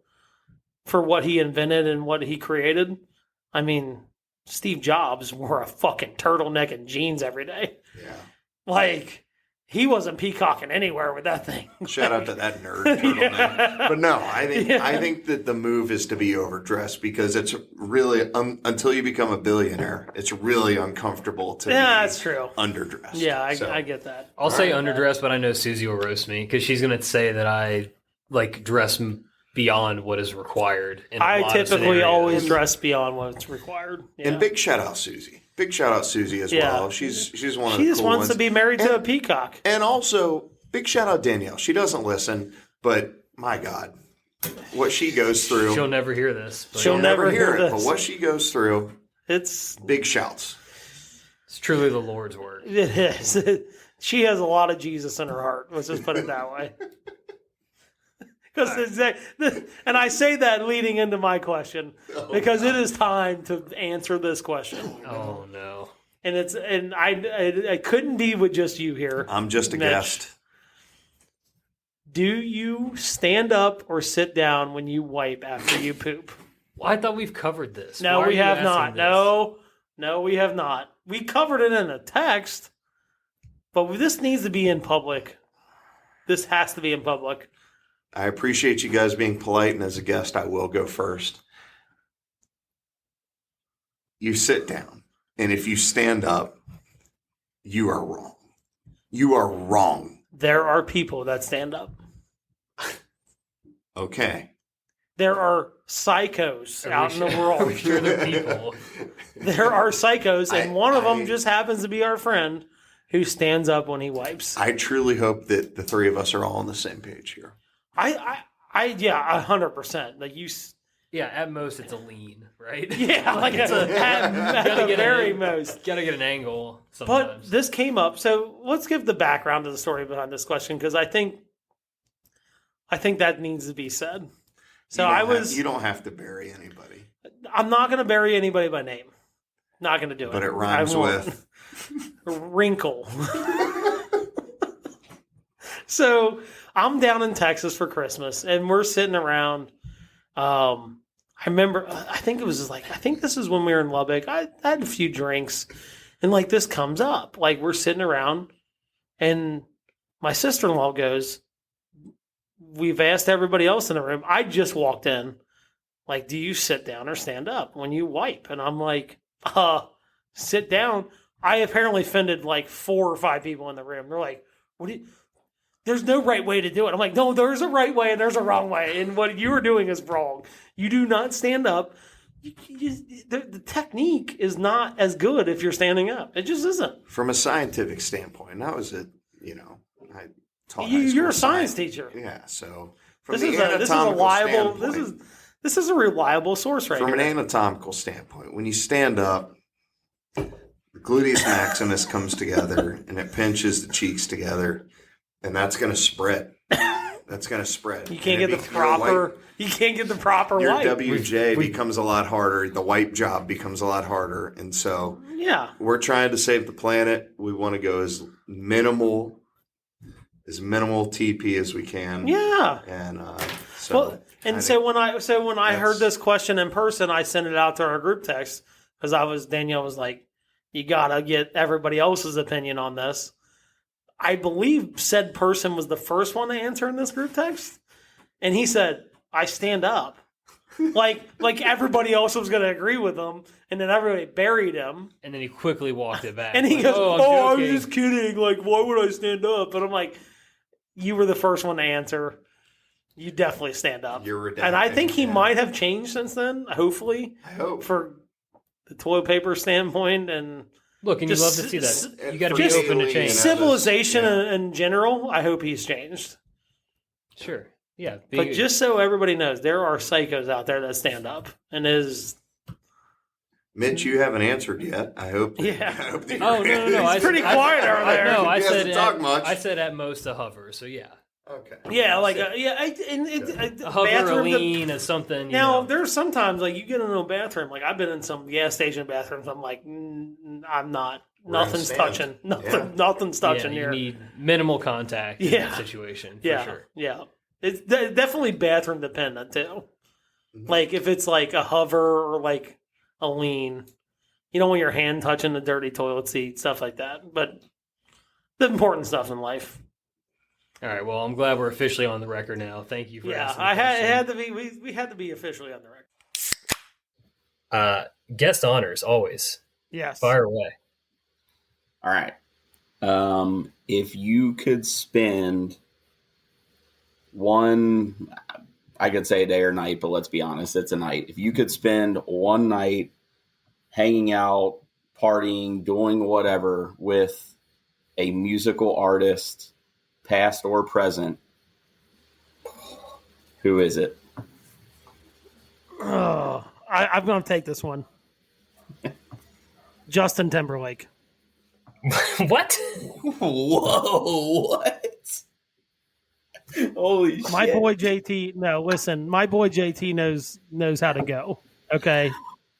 for what he invented and what he created. I mean, Steve Jobs wore a fucking turtleneck and jeans every day. Yeah. Like, he wasn't peacocking anywhere with that thing. Shout out to that nerd turtleneck. But no, I think that the move is to be overdressed because it's really until you become a billionaire, it's really uncomfortable to be that's true. Underdressed. Yeah, I get that. I'll say underdressed, but I know Susie will roast me because she's going to say that I like dress beyond what is required. I typically always dress beyond what's required. Yeah. And big shout out Susie. Big shout out Susie as well. She's one of the cool ones. She just wants to be married to a peacock. And also, big shout out Danielle. She doesn't listen, but my God, what she goes through. She'll never hear this. She'll never hear it. But what she goes through, it's big shouts. It's truly the Lord's work. It is. She has a lot of Jesus in her heart. Let's just put it that way. And I say that leading into my question because it is time to answer this question. Oh no! And I couldn't be with just you here. I'm just a guest. Do you stand up or sit down when you wipe after you poop? Well, I thought we've covered this. No, we have not. No, we have not. We covered it in a text, but this needs to be in public. This has to be in public. I appreciate you guys being polite, and as a guest, I will go first. You sit down, and if you stand up, you are wrong. You are wrong. There are people that stand up. Okay. There are psychos out in the world. Are we sure they're people? There are psychos, and one of them just happens to be our friend who stands up when he wipes. I truly hope that the three of us are all on the same page here. Yeah, 100%. Like you. Yeah, at most it's a lean, right? Yeah, like it's at the very most. Gotta get an angle sometimes. But this came up, so let's give the background to the story behind this question because I think that needs to be said. So you don't have to bury anybody. I'm not going to bury anybody by name. Not going to do it. But it rhymes with wrinkle. So I'm down in Texas for Christmas, and we're sitting around. I remember, I think this is when we were in Lubbock. I had a few drinks, and like this comes up. Like we're sitting around, and my sister-in-law goes, "We've asked everybody else in the room. I just walked in. Like, do you sit down or stand up when you wipe?" And I'm like, sit down. I apparently offended like 4 or 5 people in the room. They're like, "What do you?" There's no right way to do it. I'm like, no, there's a right way and there's a wrong way. And what you are doing is wrong. You do not stand up. The technique is not as good if you're standing up. It just isn't. From a scientific standpoint, that was it. I taught. You're a science teacher. Yeah. So from this is a reliable source right from here. From an anatomical standpoint, when you stand up, the gluteus maximus comes together and it pinches the cheeks together, and that's going to spread. That's going to spread. You can't get the proper. You can't get the proper Your wipe. WJ becomes a lot harder. The wipe job becomes a lot harder, and so Yeah. we're trying to save the planet. We want to go as minimal TP as we can. Yeah. And So when I heard this question in person, I sent it out to our group text because Danielle was like, "You gotta get everybody else's opinion on this." I believe said person was the first one to answer in this group text, and he said, "I stand up." like everybody else was going to agree with him, and then everybody buried him. And then he quickly walked it back. And he like, goes, "Oh, I was just kidding. Like, why would I stand up?" But I'm like, you were the first one to answer. You definitely stand up. You're redacting, and I think he might have changed since then, hopefully. I hope. For the toilet paper standpoint and Look, and you love to see that. You got to be open to change. Civilization in general, I hope he's changed. Sure. Yeah. But just so everybody knows, there are psychos out there that stand up and is. Mitch, you haven't answered yet. I hope. Yeah. I hope that Oh, no. It's pretty quiet over there. No, I He said hasn't talked much. I said at most a hover. So yeah. Okay. Yeah, like A hover, a bathroom. lean, a something. Now there's sometimes like you get into a bathroom. Like I've been in some gas station bathrooms. I'm like, I'm not. Nothing's touching. Nothing's touching you here. You need minimal contact in that situation. For sure. Yeah. It's definitely bathroom dependent too. Like if it's like a hover or like a lean, you don't want your hand touching the dirty toilet seat, stuff like that. But the important stuff in life. All right. Well, I'm glad we're officially on the record now. Thank you for asking. It had to be. We had to be officially on the record. Guest honors always. Yes. Fire away. All right. If you could spend one, I could say a day or night, but let's be honest, it's a night. If you could spend one night hanging out, partying, doing whatever with a musical artist, past or present, who is it? Oh, I'm going to take this one. Justin Timberlake. What? Whoa, what? Holy shit. My boy JT, no, listen, my boy JT knows how to go. Okay.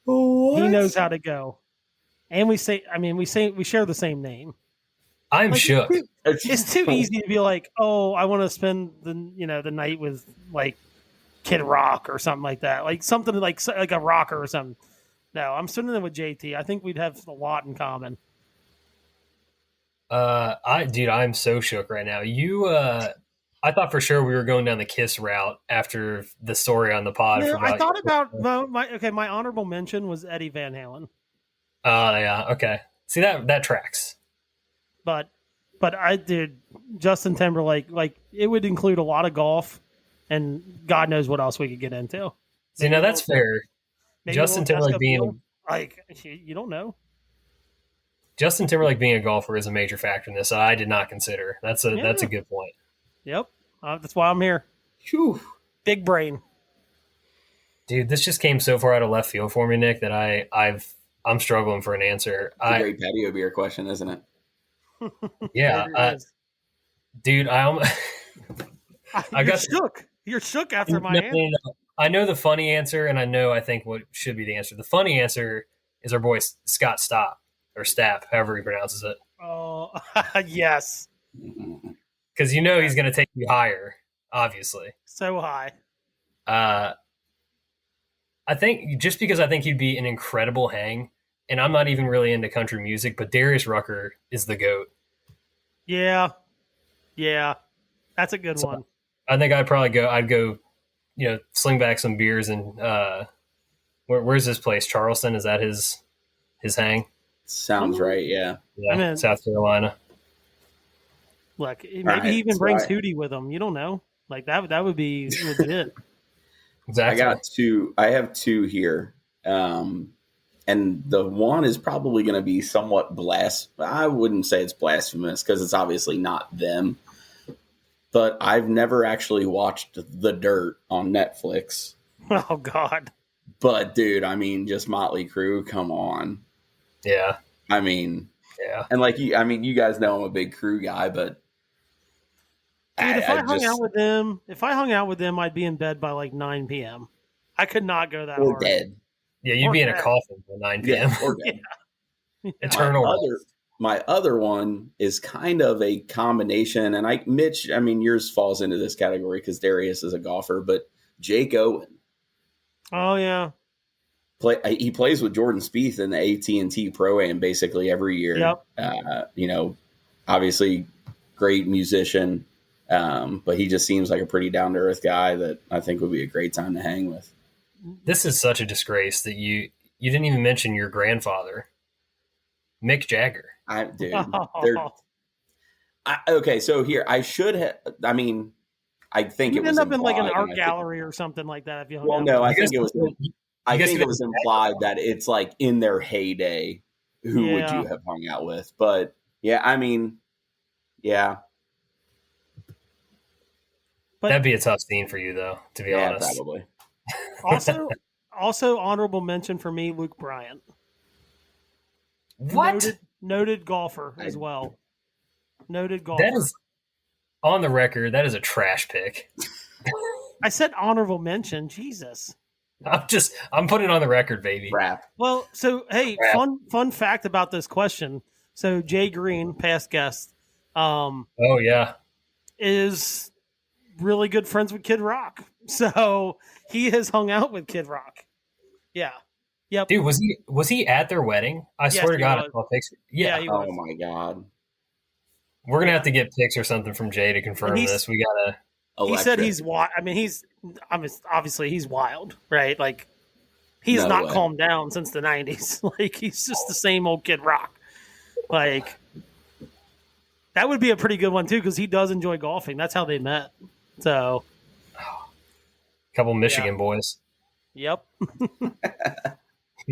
What? He knows how to go. And we share the same name. I'm shook. It's too easy to be like, oh, I want to spend the night with like Kid Rock or something like that. Like something like a rocker or something. No, I'm spending it with JT. I think we'd have a lot in common. I'm so shook right now. I thought for sure we were going down the Kiss route after the story on the pod. No, I thought about my honorable mention was Eddie Van Halen. Yeah, okay. See that tracks. But I did Justin Timberlake. Like it would include a lot of golf, and God knows what else we could get into. See, now that's fair. Justin Timberlake being like you don't know. Justin Timberlake being a golfer is a major factor in this. I did not consider. That's a good point. Yep, that's why I'm here. Whew. Big brain, dude. This just came so far out of left field for me, Nick, that I'm struggling for an answer. It's a great patio beer question, isn't it? Yeah, dude. I got shook. You're shook after my answer. No. I know the funny answer, and I think what should be the answer. The funny answer is our boy Scott Stapp, or Stapp, however he pronounces it. Oh, yes. Because he's going to take you higher, obviously. So high. I think just because I think he'd be an incredible hang, and I'm not even really into country music, but Darius Rucker is the GOAT. Yeah. That's a good one. I think I'd go, sling back some beers and where's this place? Charleston? Is that his hang? Sounds right, yeah. Yeah, South Carolina. Look, maybe he even brings Hootie with him. You don't know. Like that would be legit. Exactly. I have two here. And the one is probably going to be somewhat I wouldn't say it's blasphemous because it's obviously not them. But I've never actually watched The Dirt on Netflix. Oh, God. But, dude, I mean, just Motley Crue, come on. Yeah. I mean, Yeah. and like you guys know I'm a big crew guy, but Dude, if I hung just out with them, I'd be in bed by like 9 p.m. I could not go that or hard. dead. Yeah, you'd Or be in a dead. coffin by 9 p.m. Yeah, or dead. Eternal. My other one is kind of a combination, and Mitch, I mean, yours falls into this category because Darius is a golfer, but Jake Owen. Oh yeah. He plays with Jordan Spieth in the AT&T Pro-Am basically every year. Yep. Obviously great musician, but he just seems like a pretty down-to-earth guy that I think would be a great time to hang with. This is such a disgrace that you didn't even mention your grandfather, Mick Jagger. Okay, so here I should have. I mean, I think You'd it was end up in like an implied, art gallery or something like that if you hung Well, out no, with I think it was. I think it was back implied that it's like in their heyday. Who would Yeah. you have hung out with? But yeah, I mean, yeah, But- That'd be a tough scene for you, though, to be yeah, honest. probably. Also honorable mention for me, Luke Bryant. What? Noted golfer as well. Noted golfer. That is, on the record, that is a trash pick. I said honorable mention. Jesus. I'm putting it on the record, baby. Crap. Well, so hey, Crap. fun fact about this question. So Jay Green, past guest, Oh, yeah. is really good friends with Kid Rock. So he has hung out with Kid Rock. Yeah. Yep. Dude, was he at their wedding? I Yes, swear to he God, was. I saw pictures. Yeah, Yeah. he Oh was. my god. We're going to have to get pics or something from Jay to confirm And he's- this. We got to. He said he's wild. I mean, obviously he's wild, right? Like he's No not way. calmed down since the 90s. Like he's just the same old Kid Rock. Like that would be a pretty good one too because he does enjoy golfing. That's how they met. So, Couple Michigan boys. yep.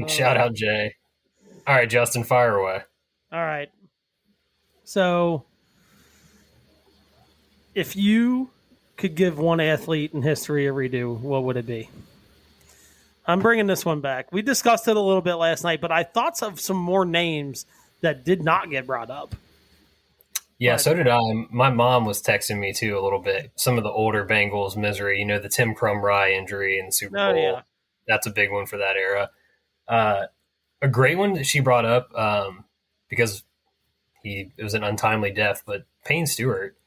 Shout out Jay. All right, Justin, fire away. All right. So, if you could give one athlete in history a redo, what would it be? I'm bringing this one back. We discussed it a little bit last night, but I thought of some more names that did not get brought up. Yeah, But- so did I. My mom was texting me too a little bit. Some of the older Bengals misery, the Tim Crumry injury in the Super Oh, Bowl. yeah. That's a big one for that era. A great one that she brought up because it was an untimely death, but Payne Stewart.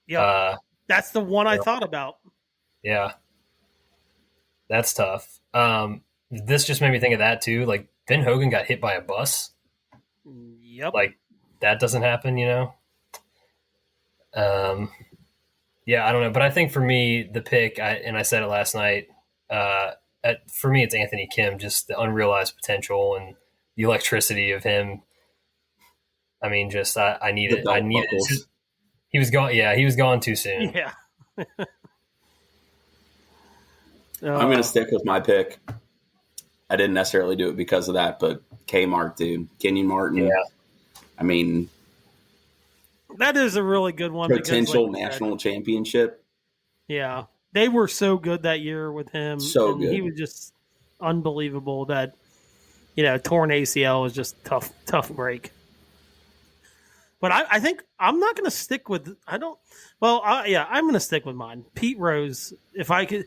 Yeah, that's the one I thought about. Yeah, that's tough. This just made me think of that too. Like Ben Hogan got hit by a bus. Yep. Like that doesn't happen, Yeah, I don't know, but I think for me, the pick, and I said it last night. For me, it's Anthony Kim. Just the unrealized potential and the electricity of him. I mean, just I need The it. I belt need buckles. it. He was gone. Yeah, he was gone too soon. Yeah. I'm going to stick with my pick. I didn't necessarily do it because of that, but Kmart, dude. Kenyon Martin. Yeah. I mean, That is a really good one. because, potential like you said, national championship. Yeah. They were so good that year with him. So and good. He was just unbelievable that, torn ACL was just tough break. But I think I'm not going to stick with, I'm going to stick with mine. Pete Rose, if I could,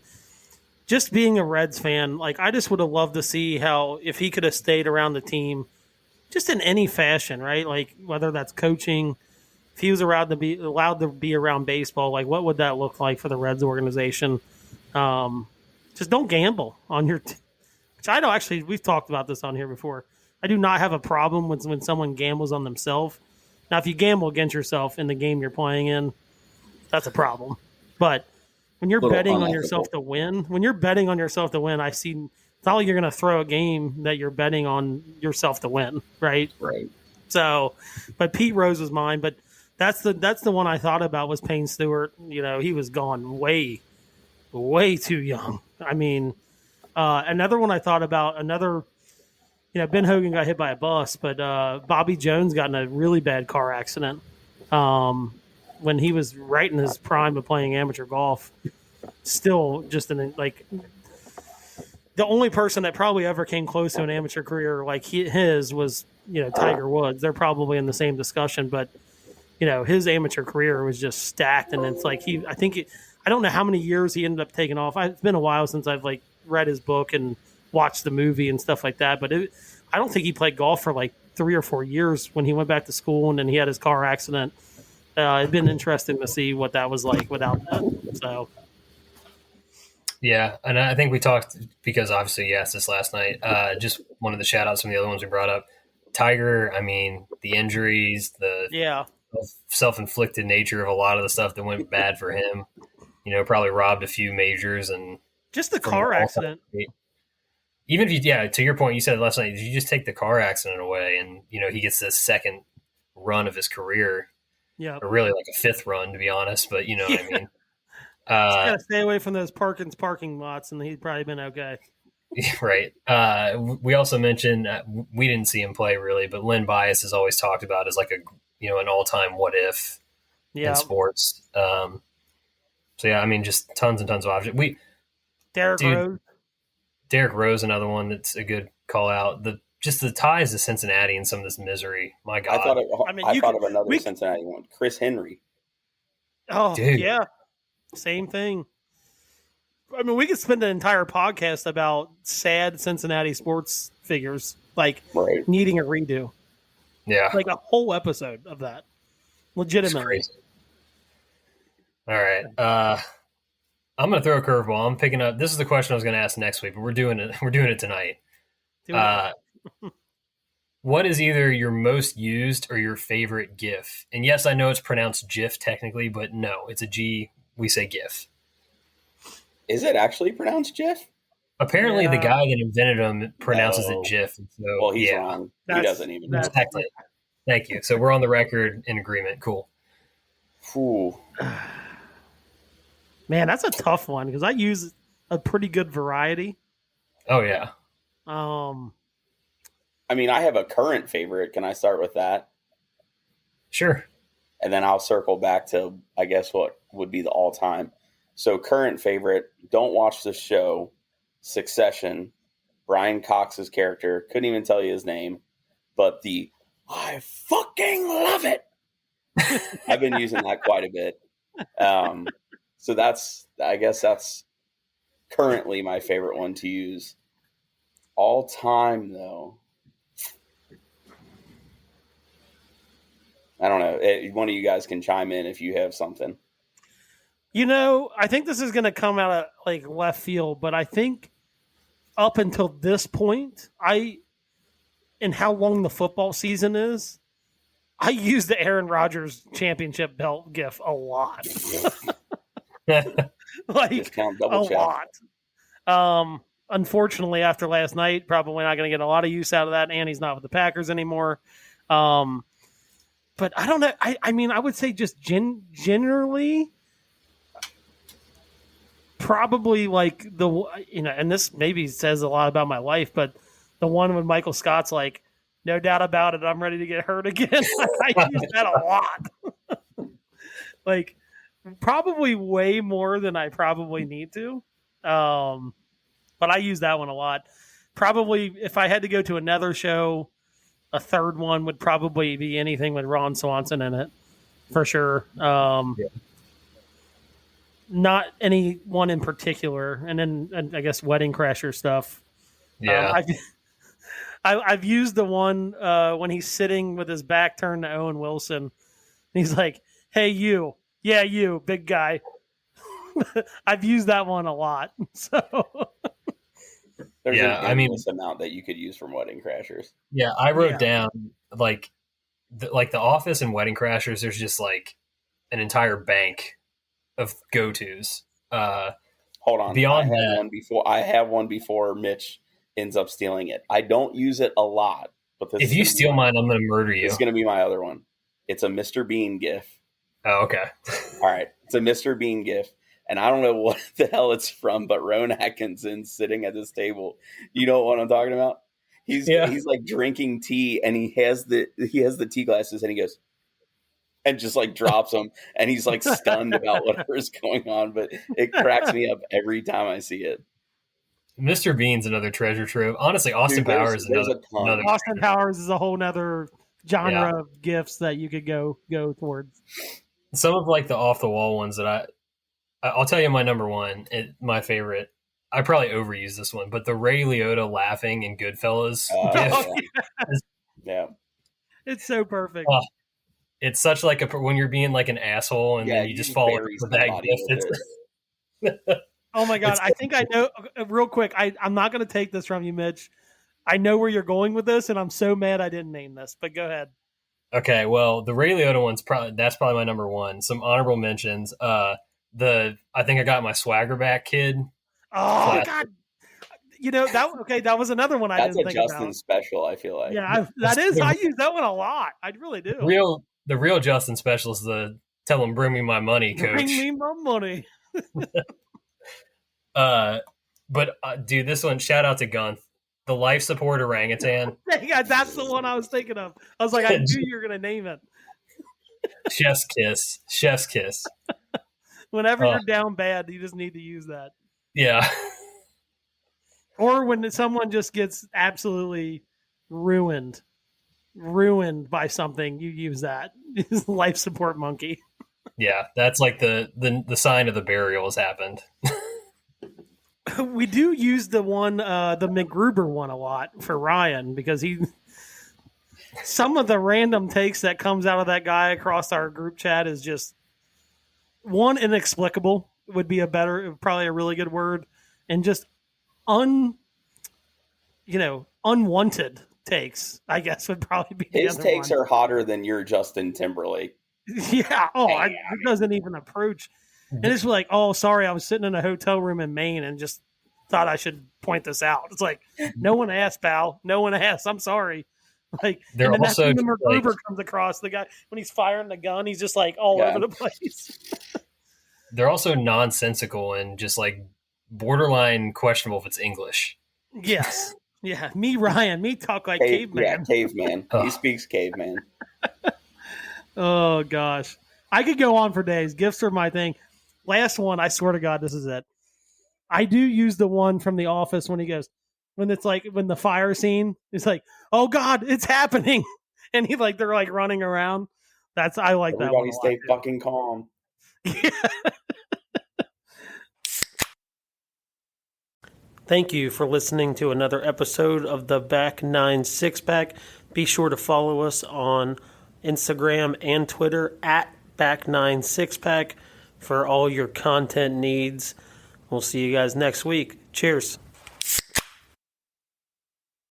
just being a Reds fan, like I just would have loved to see how, if he could have stayed around the team, just in any fashion, right? Like whether that's coaching, if he was allowed to be around baseball, like what would that look like for the Reds organization? Just don't gamble on your which I know actually we've talked about this on here before. I do not have a problem when someone gambles on themselves. Now, if you gamble against yourself in the game you're playing in, that's a problem. But when you're Little betting on unethical. yourself to win, I see it's not like you're going to throw a game that you're betting on yourself to win, right? Right. So, but Pete Rose was mine. But that's the one I thought about was Payne Stewart. He was gone way too young. I mean, another one I thought about, Ben Hogan got hit by a bus, but Bobby Jones got in a really bad car accident when he was right in his prime of playing amateur golf. Still just the only person that probably ever came close to an amateur career like his was Tiger Woods. They're probably in the same discussion, but his amateur career was just stacked, and it's like I don't know how many years he ended up taking off. It's been a while since I've read his book and watched the movie and stuff like that, but I don't think he played golf for 3 or 4 years when he went back to school, and then he had his car accident. It'd been interesting to see what that was like without that. So, yeah, and I think we talked because obviously you asked this last night. Just one of the shout outs from the other ones we brought up. Tiger, I mean, the injuries, the self-inflicted nature of a lot of the stuff that went bad for him. Probably robbed a few majors and just the car accident. Even if to your point, you said last night, you just take the car accident away, and he gets this second run of his career. Yeah, or really a fifth run, to be honest. But what I mean. Just gotta stay away from those parking lots, and he'd probably been okay. Right. We also mentioned we didn't see him play really, but Len Bias is always talked about as an all-time what if in sports. So yeah, I mean, just tons and tons of options. Derrick Rose, another one that's a good call out. The ties to Cincinnati and some of this misery. My God, I thought of another Cincinnati one, Chris Henry. Oh, dude. Yeah. Same thing. I mean, we could spend an entire podcast about sad Cincinnati sports figures, needing a redo. Yeah. A whole episode of that. Legitimately. All right. I'm going to throw a curveball. I'm picking up. This is the question I was going to ask next week, but we're doing it. We're doing it tonight. What is either your most used or your favorite GIF? And yes, I know it's pronounced GIF technically, but no, it's a G. We say GIF. Is it actually pronounced GIF? Apparently, the guy that invented them pronounces it GIF. So, he's wrong. He doesn't even know. Thank you. So we're on the record in agreement. Cool. Ooh. Man, that's a tough one because I use a pretty good variety. Oh, yeah. I mean, I have a current favorite. Can I start with that? Sure. And then I'll circle back to, I guess, what would be the all-time. So current favorite, don't watch the show, Succession, Brian Cox's character, couldn't even tell you his name, but I fucking love it. I've been using that quite a bit. So I guess that's currently my favorite one to use. All time, though. I don't know. One of you guys can chime in if you have something. I think this is going to come out of left field, but I think up until this point, and how long the football season is, I use the Aaron Rodgers championship belt gif a lot. A lot. Unfortunately, after last night, probably not going to get a lot of use out of that, and he's not with the Packers anymore. But I don't know. I mean, I would say just generally, probably and this maybe says a lot about my life, but the one when Michael Scott's no doubt about it, I'm ready to get hurt again. I use that a lot. Probably way more than I probably need to. But I use that one a lot. Probably if I had to go to another show, a third one would probably be anything with Ron Swanson in it, for sure. Not any one in particular. And then I guess Wedding Crasher stuff. Yeah. I've used the one when he's sitting with his back turned to Owen Wilson. He's like, "Hey, you. Yeah, you, big guy." I've used that one a lot. So there's an endless amount that you could use from Wedding Crashers. Yeah, I wrote down the Office and Wedding Crashers. There's just an entire bank of go-tos. Hold on, I have one before Mitch ends up stealing it. I don't use it a lot, but if you steal mine, I'm going to murder you. It's going to be my other one. It's a Mr. Bean gif. Oh, okay. All right, it's a Mr. Bean gif. And I don't know what the hell it's from, but Rowan Atkinson sitting at this table. You know what I'm talking about? He's drinking tea, and he has the tea glasses, and he goes and just drops them, and he's stunned about whatever is going on. But it cracks me up every time I see it. Mr. Bean's another treasure trove. Honestly, Austin Dude, Powers is there's another. a ton. Austin Powers is a whole nother genre Yeah. of gifts that you could go towards. Some of like the off the wall ones that I'll tell you my number one, my favorite. I probably overuse this one, but the Ray Liotta laughing in Goodfellas gift. Yeah. It's so perfect. It's such like when you're being like an asshole and then you just fall bury with that somebody gift. with Oh my God. I think I know real quick. I'm not going to take this from you, Mitch. I know where you're going with this, and I'm so mad I didn't name this, but go ahead. Okay, well, the Ray Liotta one's that's probably my number one. Some honorable mentions. I think I got my Swagger back kid. Oh Classic. God. You know, that was another one I That's didn't a think Justin about. special, I feel like. Yeah, that is. I use that one a lot. I really do. The real Justin special is the tell him bring me my money, coach. Bring me my money. Dude, this one, shout out to Gunth. The life support orangutan. Yeah, that's the one I was thinking of. I was like, I knew you were going to name it. Chef's kiss. Whenever you're down bad, you just need to use that. Yeah. Or when someone just gets absolutely ruined by something, you use that. Life support monkey. Yeah, that's like the sign of the burial has happened. We do use the McGruber one a lot for Ryan because some of the random takes that comes out of that guy across our group chat is just inexplicable would be probably a really good word, and just unwanted takes, I guess would probably be the His other takes one. are hotter than your Justin Timberlake. Yeah. It doesn't even approach. And it's like, oh, sorry, I was sitting in a hotel room in Maine and just thought I should point this out. It's like, no one asked, pal. No one asked. I'm sorry. Like, They're and then also that's when the MacGruber comes across. The guy, when he's firing the gun, he's just like all over the place. They're also nonsensical and just like borderline questionable if it's English. Yes. Yeah. Me talk like caveman. Yeah, caveman. He speaks caveman. Oh, gosh. I could go on for days. Gifts are my thing. Last one, I swear to God, this is it. I do use the one from The Office when he goes, when the fire scene, it's like, oh God, it's happening. And they're like running around. I like that one. Everybody stay fucking calm. Yeah. Thank you for listening to another episode of the Back 9 Six Pack. Be sure to follow us on Instagram and Twitter at Back 9 Six Pack for all your content needs. We'll see you guys next week. Cheers.